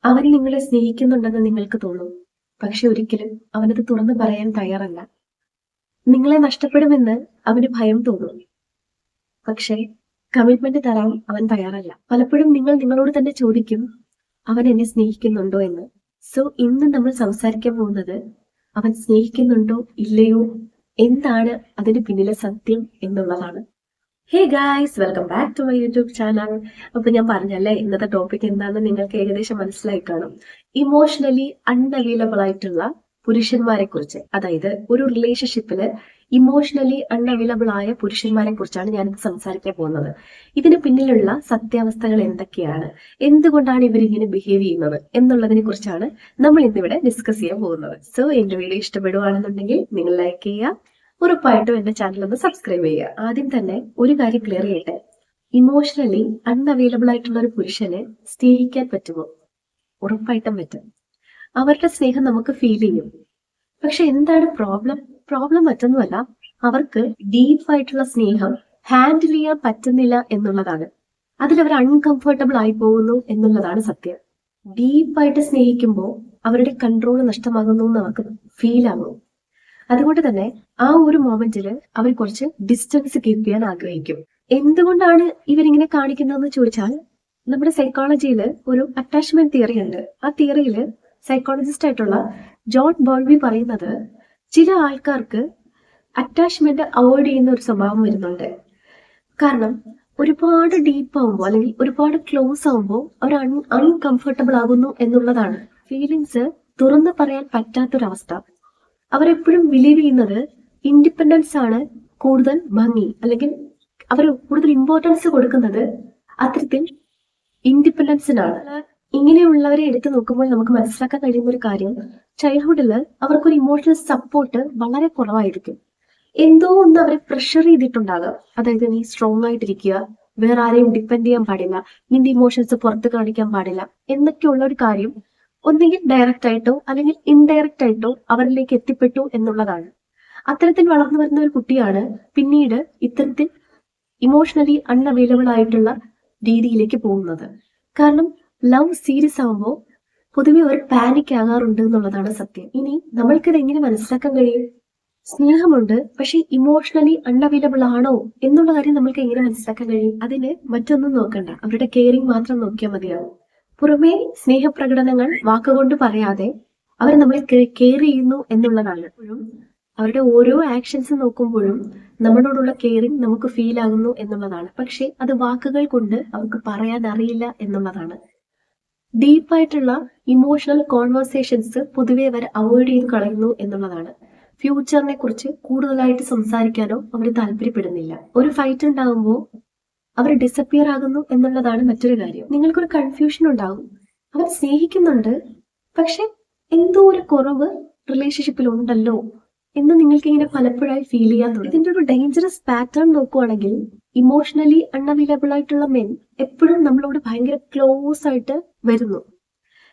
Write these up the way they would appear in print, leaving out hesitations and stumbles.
അവൻ നിങ്ങളെ സ്നേഹിക്കുന്നുണ്ടെന്ന് നിങ്ങൾക്ക് തോന്നും. പക്ഷെ ഒരിക്കലും അവനത് തുറന്നു പറയാൻ തയ്യാറല്ല. നിങ്ങളെ നഷ്ടപ്പെടുമെന്ന് അവന് ഭയം തോന്നും. പക്ഷെ കമ്മിറ്റ്മെന്റ് തരാൻ അവൻ തയ്യാറല്ല. പലപ്പോഴും നിങ്ങൾ നിങ്ങളോട് തന്നെ ചോദിക്കും, അവൻ എന്നെ സ്നേഹിക്കുന്നുണ്ടോ എന്ന്. സോ ഇന്ന് നമ്മൾ സംസാരിക്കാൻ പോകുന്നത് അവൻ സ്നേഹിക്കുന്നുണ്ടോ ഇല്ലയോ, എന്താണ് അതിന് പിന്നിലെ സത്യം എന്നുള്ളതാണ്. Hey guys, welcome back to my YouTube channel. അപ്പൊ ഞാൻ പറഞ്ഞല്ലേ, ഇന്നത്തെ ടോപ്പിക് എന്താണെന്ന് നിങ്ങൾക്ക് ഏകദേശം മനസ്സിലായി കാണും. ഇമോഷണലി അൺഅവൈലബിൾ ആയിട്ടുള്ള പുരുഷന്മാരെ കുറിച്ച്, അതായത് ഒരു റിലേഷൻഷിപ്പില് ഇമോഷണലി അൺഅവൈലബിൾ ആയ പുരുഷന്മാരെ കുറിച്ചാണ് ഞാനിത് സംസാരിക്കാൻ പോകുന്നത്. ഇതിന് പിന്നിലുള്ള സത്യാവസ്ഥകൾ എന്തൊക്കെയാണ്, എന്തുകൊണ്ടാണ് ഇവരിങ്ങനെ ബിഹേവ് ചെയ്യുന്നത് എന്നുള്ളതിനെ കുറിച്ചാണ് നമ്മൾ ഇന്നിവിടെ ഡിസ്കസ് ചെയ്യാൻ പോകുന്നത്. സോ എന്റെ വീഡിയോ ഇഷ്ടപ്പെടുവാണെന്നുണ്ടെങ്കിൽ നിങ്ങൾ ലൈക്ക് ചെയ്യുക, ഉറപ്പായിട്ടും എന്റെ ചാനൽ ഒന്ന് സബ്സ്ക്രൈബ് ചെയ്യുക. ആദ്യം തന്നെ ഒരു കാര്യം ക്ലിയർ ചെയ്യട്ടെ, ഇമോഷണലി അൺഅവൈലബിൾ ആയിട്ടുള്ള ഒരു പുരുഷനെ സ്നേഹിക്കാൻ പറ്റുമോ? ഉറപ്പായിട്ടും പറ്റും. അവരുടെ സ്നേഹം നമുക്ക് ഫീൽ ചെയ്യും. പക്ഷെ എന്താണ് പ്രോബ്ലം മറ്റൊന്നുമല്ല, അവർക്ക് ഡീപ്പായിട്ടുള്ള സ്നേഹം ഹാൻഡിൽ ചെയ്യാൻ പറ്റുന്നില്ല എന്നുള്ളതാണ്. അതിലവർ അൺകംഫർട്ടബിൾ ആയി പോകുന്നു എന്നുള്ളതാണ് സത്യം. ഡീപ്പായിട്ട് സ്നേഹിക്കുമ്പോൾ അവരുടെ കൺട്രോൾ നഷ്ടമാകുന്നു എന്ന് അവർക്ക് ഫീൽ ആകും. അതുകൊണ്ട് തന്നെ ആ ഒരു മൊമെന്റിൽ അവർ കുറച്ച് ഡിസ്റ്റൻസ് കീപ്പ് ചെയ്യാൻ ആഗ്രഹിക്കും. എന്തുകൊണ്ടാണ് ഇവരിങ്ങനെ കാണിക്കുന്നതെന്ന് ചോദിച്ചാൽ, നമ്മുടെ സൈക്കോളജിയിൽ ഒരു അറ്റാച്ച്മെന്റ് തിയറി ഉണ്ട്. ആ തിയറിയിൽ സൈക്കോളജിസ്റ്റ് ആയിട്ടുള്ള ജോൺ ബോൾബി പറയുന്നത്, ചില ആൾക്കാർക്ക് അറ്റാച്ച്മെന്റ് അവോയ്ഡ് ചെയ്യുന്ന ഒരു സ്വഭാവം വരുന്നുണ്ട്. കാരണം ഒരുപാട് ഡീപ്പ് ആവുമ്പോൾ അല്ലെങ്കിൽ ഒരുപാട് ക്ലോസ് ആവുമ്പോൾ അവർ അൺകംഫർട്ടബിൾ ആകുന്നു എന്നുള്ളതാണ്. ഫീലിങ്സ് തുറന്നു പറയാൻ പറ്റാത്തൊരവസ്ഥ. അവരെപ്പോഴും ബിലീവ് ചെയ്യുന്നത് ഇൻഡിപെൻഡൻസ് ആണ് കൂടുതൽ ഭംഗി, അല്ലെങ്കിൽ അവർ കൂടുതൽ ഇമ്പോർട്ടൻസ് കൊടുക്കുന്നത് അത്തരത്തിൽ ഇൻഡിപെൻഡൻസിനാണ്. ഇങ്ങനെയുള്ളവരെ എടുത്തു നോക്കുമ്പോൾ നമുക്ക് മനസ്സിലാക്കാൻ കഴിയുന്ന ഒരു കാര്യം, ചൈൽഡ്ഹുഡിൽ അവർക്കൊരു ഇമോഷണൽ സപ്പോർട്ട് വളരെ കുറവായിരിക്കും. എന്തോ ഒന്ന് അവരെ പ്രഷർ ചെയ്തിട്ടുണ്ടാകാം. അതായത് നീ സ്ട്രോങ് ആയിട്ടിരിക്കുക, വേറെ ആരെയും ഡിപ്പെൻഡ് ചെയ്യാൻ പാടില്ല, നിന്റെ ഇമോഷൻസ് പുറത്ത് കാണിക്കാൻ പാടില്ല എന്നൊക്കെയുള്ള ഒരു കാര്യം ഒന്നുകിൽ ഡയറക്റ്റ് ആയിട്ടോ അല്ലെങ്കിൽ ഇൻഡയറക്റ്റ് ആയിട്ടോ അവരിലേക്ക് എത്തിപ്പെട്ടു എന്നുള്ളതാണ്. അത്തരത്തിൽ വളർന്നു വരുന്ന ഒരു കുട്ടിയാണ് പിന്നീട് ഇത്തരത്തിൽ ഇമോഷണലി അൺഅവൈലബിൾ ആയിട്ടുള്ള രീതിയിലേക്ക് പോകുന്നത്. കാരണം ലവ് സീരിയസ് ആവുമ്പോൾ പൊതുവെ അവർ പാനിക് ആകാറുണ്ട് എന്നുള്ളതാണ് സത്യം. ഇനി നമ്മൾക്കിത് എങ്ങനെ മനസ്സിലാക്കാൻ കഴിയും? സ്നേഹമുണ്ട്, പക്ഷെ ഇമോഷണലി അൺഅവൈലബിൾ ആണോ എന്നുള്ള കാര്യം നമ്മൾക്ക് എങ്ങനെ മനസ്സിലാക്കാൻ കഴിയും? അതിന് മറ്റൊന്നും നോക്കണ്ട, അവരുടെ കെയറിങ് മാത്രം നോക്കിയാൽ മതിയാവും. പുറമേ സ്നേഹപ്രകടനങ്ങൾ വാക്കുകൊണ്ട് പറയാതെ അവർ നമ്മളെ കെയർ ചെയ്യുന്നു എന്നുള്ളതാണ്. അവരുടെ ഓരോ ആക്ഷൻസ് നോക്കുമ്പോഴും നമ്മളോടുള്ള കെയറിങ് നമുക്ക് ഫീൽ ആകുന്നു എന്നുള്ളതാണ്. പക്ഷെ അത് വാക്കുകൾ കൊണ്ട് അവർക്ക് പറയാൻ അറിയില്ല എന്നുള്ളതാണ്. ഡീപ്പായിട്ടുള്ള ഇമോഷണൽ കോൺവെർസേഷൻസ് പൊതുവെ അവർ അവോയ്ഡ് ചെയ്ത് കളയുന്നു എന്നുള്ളതാണ്. ഫ്യൂച്ചറിനെ കുറിച്ച് കൂടുതലായിട്ട് സംസാരിക്കാനോ അവർ താല്പര്യപ്പെടുന്നില്ല. ഒരു ഫൈറ്റ് ഉണ്ടാകുമ്പോൾ അവർ ഡിസപ്പിയർ ആകുന്നു എന്നുള്ളതാണ് മറ്റൊരു കാര്യം. നിങ്ങൾക്കൊരു കൺഫ്യൂഷൻ ഉണ്ടാകും, അവർ സ്നേഹിക്കുന്നുണ്ട് പക്ഷെ എന്തോ ഒരു കുറവ് റിലേഷൻഷിപ്പിൽ ഉണ്ടല്ലോ എന്ന് നിങ്ങൾക്ക് ഇങ്ങനെ പലപ്പോഴായി ഫീൽ ചെയ്യാൻ തുടങ്ങും. ഇതിന്റെ ഒരു ഡേഞ്ചറസ് പാറ്റേൺ നോക്കുവാണെങ്കിൽ, ഇമോഷണലി അൺഅവൈലബിൾ ആയിട്ടുള്ള മെൻ എപ്പോഴും നമ്മളോട് ഭയങ്കര ക്ലോസ് ആയിട്ട് വരുന്നു.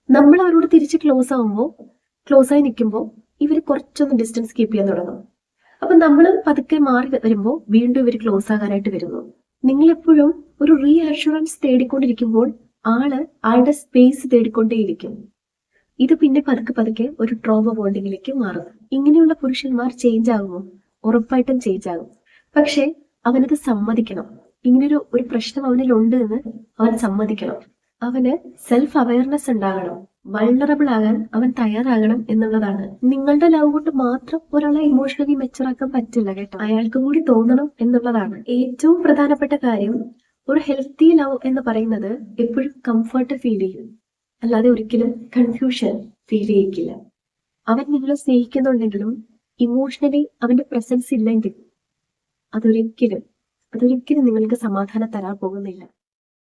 നമ്മൾ അവരോട് തിരിച്ച് ക്ലോസ് ആയി നിൽക്കുമ്പോൾ ഇവർ കുറച്ചൊന്ന് ഡിസ്റ്റൻസ് കീപ്പ് ചെയ്യാൻ തുടങ്ങും. അപ്പൊ നമ്മൾ പതുക്കെ മാറി വരുമ്പോൾ വീണ്ടും ഇവർ ക്ലോസ് ആകാനായിട്ട് വരുന്നു. നിങ്ങൾ എപ്പോഴും ഒരു റീ അഷുറൻസ് തേടിക്കൊണ്ടിരിക്കുമ്പോൾ ആളുടെ സ്പേസ് തേടിക്കൊണ്ടേയിരിക്കും. ഇത് പിന്നെ പതുക്കെ ഒരു ട്രോമ ബോണ്ടിങ്ങിലേക്ക് മാറും. ഇങ്ങനെയുള്ള പുരുഷന്മാർ ചേഞ്ച് ആകുമോ? ഉറപ്പായിട്ടും ചേഞ്ച് ആകും. പക്ഷെ അവനത് സമ്മതിക്കണം. ഇങ്ങനൊരു പ്രശ്നം അവനിലുണ്ട് എന്ന് അവൻ സമ്മതിക്കണം. അവന് സെൽഫ് അവയർനെസ് ഉണ്ടാകണം. വൾണറബിൾ ആകാൻ അവൻ തയ്യാറാകണം എന്നുള്ളതാണ്. നിങ്ങളുടെ ലവ് കൊണ്ട് മാത്രം ഒരാളെ ഇമോഷണലി മെച്ചറാക്കാൻ പറ്റില്ല കേട്ടോ, അയാൾക്കും കൂടി തോന്നണം എന്നുള്ളതാണ് ഏറ്റവും പ്രധാനപ്പെട്ട കാര്യം. ഒരു ഹെൽത്തി ലവ് എന്ന് പറയുന്നത് എപ്പോഴും കംഫർട്ട് ഫീൽ ചെയ്യും, അല്ലാതെ ഒരിക്കലും കൺഫ്യൂഷൻ ഫീൽ ചെയ്യിക്കില്ല. അവൻ നിങ്ങളെ സ്നേഹിക്കുന്നുണ്ടെങ്കിലും ഇമോഷണലി അവന്റെ പ്രസൻസ് ഇല്ലെങ്കിൽ അതൊരിക്കലും നിങ്ങൾക്ക് സമാധാനം തരാൻ പോകുന്നില്ല.